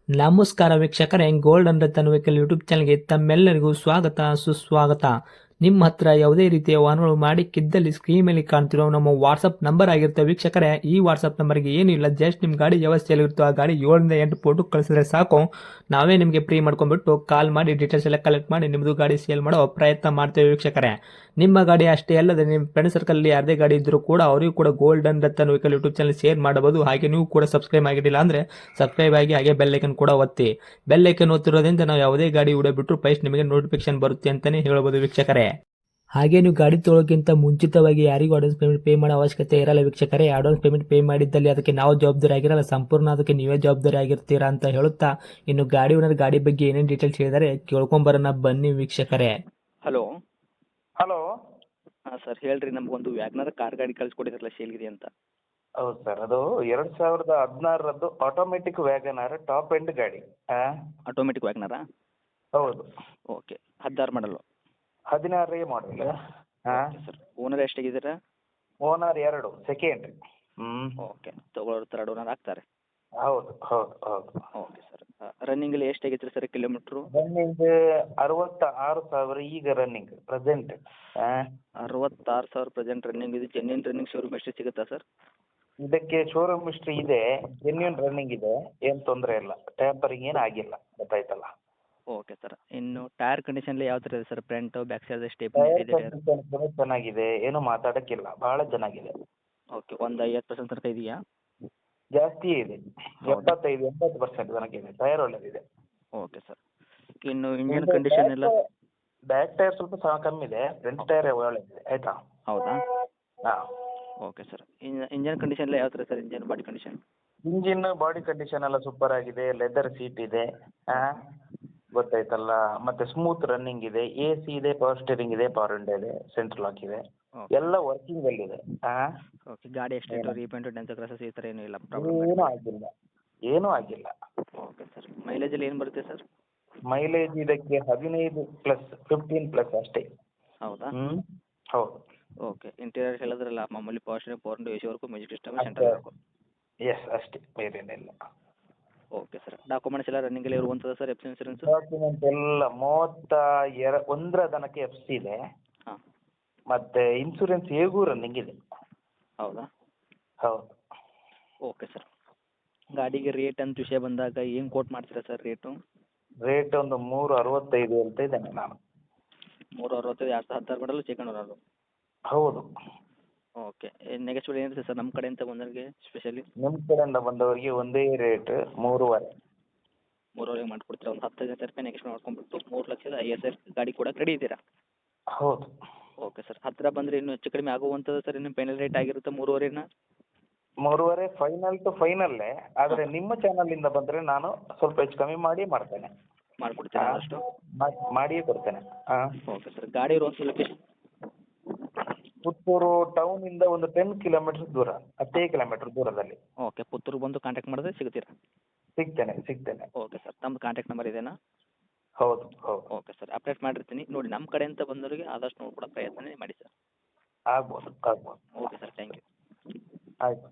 ನಮಸ್ಕಾರ ವೀಕ್ಷಕರೇ, golden Ratan vehicle YouTube ಚಾನಲ್ಗೆ ತಮ್ಮೆಲ್ಲರಿಗೂ ಸ್ವಾಗತ ಸುಸ್ವಾಗತ. ನಿಮ್ಮ ಹತ್ರ ಯಾವುದೇ ರೀತಿಯ ವಾಹನಗಳು ಮಾಡಿಕ್ಕಿದ್ದಲ್ಲಿ ಸ್ಕ್ರೀನ್ ಮೇಲೆ ಕಾಣ್ತಿರೋ ನಮ್ಮ ವಾಟ್ಸಪ್ ನಂಬರ್ ಆಗಿರುತ್ತೆ ವೀಕ್ಷಕರೇ. ಈ ವಾಟ್ಸಪ್ ನಂಬರ್ಗೆ ಏನಿಲ್ಲ, ಜಸ್ಟ್ ನಿಮ್ಮ ಗಾಡಿ ವ್ಯವಸ್ಥೆಯಲ್ಲಿರುತ್ತೋ ಆ ಗಾಡಿ 7 ರಿಂದ 8 ಫೋಟೋ ಕಳಿಸಿದ್ರೆ ಸಾಕು. ನಾವೇ ನಿಮಗೆ ಫ್ರೀ ಮಾಡ್ಕೊಂಡ್ಬಿಟ್ಟು ಕಾಲ್ ಮಾಡಿ ಡೀಟೇಲ್ಸ್ ಎಲ್ಲ ಕಲೆಕ್ಟ್ ಮಾಡಿ ನಿಮ್ಮದು ಗಾಡಿ ಸೇಲ್ ಮಾಡೋ ಪ್ರಯತ್ನ ಮಾಡ್ತೇವೆ ವೀಕ್ಷಕರೇ. ನಿಮ್ಮ ಗಾಡಿ ಅಷ್ಟೇ ಅಲ್ಲದೆ ನಿಮ್ಮ ಫ್ರೆಂಡ್ ಸರ್ಕಲ್ ಯಾರದೇ ಗಾಡಿ ಇದ್ದರೂ ಕೂಡ ಅವರಿಗೂ ಕೂಡ golden Ratan vehicle YouTube channel share ಮಾಡಬಹುದು. ಹಾಗೆ ನೀವು ಕೂಡ ಸಬ್ಸ್ಕ್ರೈಬ್ ಆಗಿರಲಿಲ್ಲ ಅಂದರೆ ಸಬ್ಸ್ಕ್ರೈಬ್ ಆಗಿ ಹಾಗೆ ಬೆಲ್ ಐಕನ್ ಕೂಡ ಒತ್ತಿ. ಬೆಲ್ ಐಕನ್ ಒತ್ತಿರೋದ್ರಿಂದ ನಾವು ಯಾವುದೇ ಗಾಡಿ ವಿಡಿಯೋ ಬಿಟ್ಟರು ಫಸ್ಟ್ ನಿಮಗೆ ನೋಟಿಫಿಕೇಶನ್ ಬರುತ್ತೆ ಅಂತಲೇ ಹೇಳ್ಬೋದು ವೀಕ್ಷಕರೇ. ಹಾಗೆ ನೀವು ಗಾಡಿ ತೊಳೋಕ್ಕಿಂತ ಮುಂಚಿತವಾಗಿ ಯಾರಿಗೂ ಅಡ್ವಾನ್ಸ್ ಪೇಮೆಂಟ್ ಪೇ ಮಾಡೋ ಅವಶ್ಯಕತೆ ಇರಲ್ಲ ವೀಕ್ಷಕರೇ. ಅಡ್ವಾನ್ಸ್ ಪೇಮೆಂಟ್ ಪೇ ಮಾಡಿದ್ದಲ್ಲಿ ಅದಕ್ಕೆ ನಾವು ಜವಾಬ್ದಾರಿ ಆಗಿರಲ್ಲ, ಸಂಪೂರ್ಣ ಅದಕ್ಕೆ ನೀವೇ ಜವಾಬ್ದಾರಿ ಆಗಿರ್ತೀರಾ ಅಂತ ಹೇಳುತ್ತಾ, ಇನ್ನು ಗಾಡಿ ಓನರ್ ಗಾಡಿ ಬಗ್ಗೆ ಏನೇನು ಡೀಟೇಲ್ಸ್ ಹೇಳಿದರೆ ಕೇಳ್ಕೊಂಬರೋಣ ಬನ್ನಿ ವೀಕ್ಷಕರೇ. ಹಲೋ. ಹಲೋ. ಹಾಂ ಸರ್, ಹೇಳ್ರಿ. ನಮಗೊಂದು ವ್ಯಾಗ್ನರ್ ಕಾರ್ ಗಾಡಿ ಕಳಿಸ್ಕೊಟ್ಟಿದ್ರಲ್ಲ ಸೇಲ್ಗಿದೆ ಅಂತ. ಹೌದು ಸರ್, ಅದು 2016ರದ್ದು ಆಟೋಮೆಟಿಕ್ ವ್ಯಾಗನಾರ್ ಟಾಪ್ ಎಂಡ್ ಗಾಡಿ. ಆಟೋಮೆಟಿಕ್ ವ್ಯಾಗ್ನರಾ? ಹೌದು. Okay. 16 model? 16 model. Sir, owner ಎಷ್ಟಾಗಿದ್ದೀರಾ? Owner 2, second. ಓಕೆ. ತೊಗೊಳೋರು ಥರ್ಡ್ ಓನರ್ ಆಗ್ತಾರೆ? ಹೌದು ಹೌದು ಹೌದು. Okay sir. ರನ್ನಿಂಗಲ್ಲಿ ಎಷ್ಟಾಗೈತೆ ಸರ್ ಕಿಲೋಮೀಟ್ರು? ರನ್ನಿಂಗ್ 66,000 ಈಗ ರನ್ನಿಂಗ್ ಪ್ರೆಸೆಂಟ್. 66,000 present running. ಇದು ಜೆನ್ಯೂನ್ ರನ್ನಿಂಗ್ ಶೋರೂಮ್ ಎಷ್ಟು ಸಿಗುತ್ತಾ ಸರ್? ಇದಕ್ಕೆ ಶೋರೂಮ್ ಹಿಸ್ಟ್ರಿ ಇದೆ, ಜೆನ್ಯೂನ್ ರನ್ನಿಂಗ್ ಇದೆ, ಏನು ತೊಂದರೆ ಇಲ್ಲ, ಟ್ಯಾಂಪರಿಂಗ್ ಏನು ಆಗಿಲ್ಲ, ಗೊತ್ತಾಯ್ತಲ್ಲ. Okay sir. ಇನ್ನು ಟೈರ್ ಕಂಡೀಷನ್ಲಿ ಯಾವ ಥರ ಇದೆ sir? Front back side step tyre ಇದೆ? ಕಂಡೀಷನ್ ಚೆನ್ನಾಗಿದೆ, ಏನು ಮಾತಾಡೋಕ್ಕಿಲ್ಲ, ಭಾಳ ಚೆನ್ನಾಗಿದೆ. ಓಕೆ. ಒಂದು 50% ತನಕ ಇದೆಯಾ? ಜಾಸ್ತಿ ಇದೆ, 75-80% ತನಕ ಇದೆ. ಟೈರ್ ಒಳ್ಳೆದಿದೆ. Okay sir. ಇನ್ನು ಇಂಜಿನ್ ಕಂಡೀಷನ್ ಎಲ್ಲ? ಬ್ಯಾಕ್ ಟೈರ್ ಸ್ವಲ್ಪ ಕಮ್ಮಿ ಇದೆ, ಫ್ರಂಟ್ ಟೈರ್ ಒಳ್ಳೆದಿದೆ. ಆಯ್ತಾ? ಹೌದಾ? ಹಾಂ. Okay sir. ಇಂಜನ್ ಕಂಡೀಷನ್ ಎಲ್ಲ ಯಾವ ಥರ sir? Engine body condition? Engine body condition ಎಲ್ಲ ಸೂಪರ್ ಆಗಿದೆ, ಲೆದರ್ ಸೀಟ್ ಇದೆ, ಗೊತ್ತಾಯ್ತಲ್ಲ. ಮತ್ತೆ ಸ್ಮೂತ್ ರನ್ನಿಂಗ್ ಇದೆ, ಎ ಸಿ ಇದೆ, ಪವರ್ ಸ್ಟೇರಿಂಗ್ ಇದೆ, ಪವರ್ ವಿಂಡೋ ಇದೆ, ಸೆಂಟ್ರಲ್ ಲಾಕ್ ಇದೆ, ಎಲ್ಲ ವರ್ಕಿಂಗ್ ಅಲ್ಲಿ ಇದೆ. ಓಕೆ. ಗಾಡಿ ಎಕ್ಸ್ಟೆಂಟು ರೀಪೇಂಟು ಡೆಂತ್ ಕ್ರಾಸಸ್ ಈ ಥರ ಏನೂ ಇಲ್ಲ? ಏನೂ ಆಗಿಲ್ಲ, ಏನೂ ಆಗಿಲ್ಲ. Okay sir. ಮೈಲೇಜಲ್ಲಿ ಏನು ಬರುತ್ತೆ ಸರ್? ಮೈಲೇಜ್ ಇದಕ್ಕೆ 15+, 15+ ಅಷ್ಟೇ. ಹೌದಾ? ಹೌದು. ಓಕೆ. ಇಂಟೀರಿಯರ್ ಹೇಳಿದ್ರಲ್ಲ, ಮಾಮೂಲಿ power steering, power window, A C work, music system, central lock. Yes, ಅಷ್ಟೇ, ಬೇರೇನಿಲ್ಲ. Okay sir. ಡಾಕ್ಯುಮೆಂಟ್ಸ್ ಎಲ್ಲ ರನ್ನಿಂಗಲ್ಲಿ ಇರುವಂಥದ್ದು sir? F C insurance? Document ಎಲ್ಲ 31ರ ತನಕ ಎಫ್ ಸಿ ಇದೆ. ಹಾಂ. ಮತ್ತೆ ಇನ್ಸೂರೆನ್ಸ್ ಹೇಗೂ ರನ್ನಿಂಗ್ ಇದೆ. ಹೌದಾ? ಹೌದು. Okay sir. ಗಾಡಿಗೆ ರೇಟ್ ಅಂತ ವಿಷಯ ಬಂದಾಗ ಏನು ಕೋಟ್ ಮಾಡ್ತೀರಾ ಸರ್ ರೇಟು? ರೇಟ್ ಒಂದು 365 ಅಂತ ಇದ್ದೇನೆ ನಾನು. 365, 2016 ಮಾಡಲು, ಸೆಕೆಂಡ್ ಓನರು? ಹೌದು. ಓಕೆ. ನೆಗೆಶ್ವಲ್ ಏನಿದೆ ಸರ್ ನಮ್ಮ ಕಡೆಯಿಂದ ಬಂದವರಿಗೆ ಸ್ಪೆಷಲಿ? ನಿಮ್ಮ ಕಡೆಯಿಂದ ಬಂದವರಿಗೆ ಒಂದೇ ರೇಟ್ 3.5. 3.5 ಮಾಡಿಕೊಡ್ತೀರಾ? ಒಂದು 10,000 ರೂಪಾಯಿ ನೆಗೆಶ್ವಲ್ ಮಾಡ್ಕೊಂಡ್ಬಿಟ್ಟು 3,50,000 ಗಾಡಿ ಕೂಡ ರೆಡಿ ಇದ್ದೀರಾ? ಹೌದು. Okay sir. ಹತ್ತಿರ ಬಂದರೆ ಇನ್ನೂ ಹೆಚ್ಚು ಕಡಿಮೆ ಆಗುವಂಥದ್ದು ಸರ್? ಇನ್ನು ಫೈನಲ್ ರೇಟ್ ಆಗಿರುತ್ತೆ 3.5ನ? 3.5 ಫೈನಲ್ ಟು ಫೈನಲ್ಲೇ, ಆದರೆ ನಿಮ್ಮ ಚಾನಲಿಂದ ಬಂದರೆ ನಾನು ಸ್ವಲ್ಪ ಹೆಚ್ಚು ಕಮ್ಮಿ ಮಾಡಿ ಮಾಡ್ತೇನೆ. ಮಾಡಿಕೊಡ್ತೀರಾ ಅಷ್ಟು? ಮಾಡಿಯೇ ಕೊಡ್ತೇನೆ. Okay sir. ಗಾಡಿ ಇರುವಂಥ ಲೊಕೇಶನ್? ಪುತ್ತೂರು ಟೌನಿಂದ ಒಂದು 10 ಕಿಲೋಮೀಟರ್ ದೂರ, 10 ಕಿಲೋಮೀಟರ್ ದೂರದಲ್ಲಿ. ಓಕೆ. ಪುತ್ತೂರು ಬಂದು ಕಾಂಟ್ಯಾಕ್ಟ್ ಮಾಡಿದ್ರೆ ಸಿಗ್ತೀರಾ? ಸಿಗ್ತೇನೆ. Okay sir. ತಮ್ಮದು ಕಾಂಟ್ಯಾಕ್ಟ್ ನಂಬರ್ ಇದೆಯಾ? ಹೌದು ಹೌದು. Okay sir. ಅಪ್ಡೇಟ್ ಮಾಡಿರ್ತೀನಿ ನೋಡಿ. ನಮ್ಮ ಕಡೆಯಿಂದ ಬಂದವರಿಗೆ ಆದಷ್ಟು ನೋಡ್ಕೊಡೋ ಪ್ರಯತ್ನ ಮಾಡಿ ಸರ್. ಆಗ್ಬೋದು. Okay sir. Thank you. ಆಯ್ತು.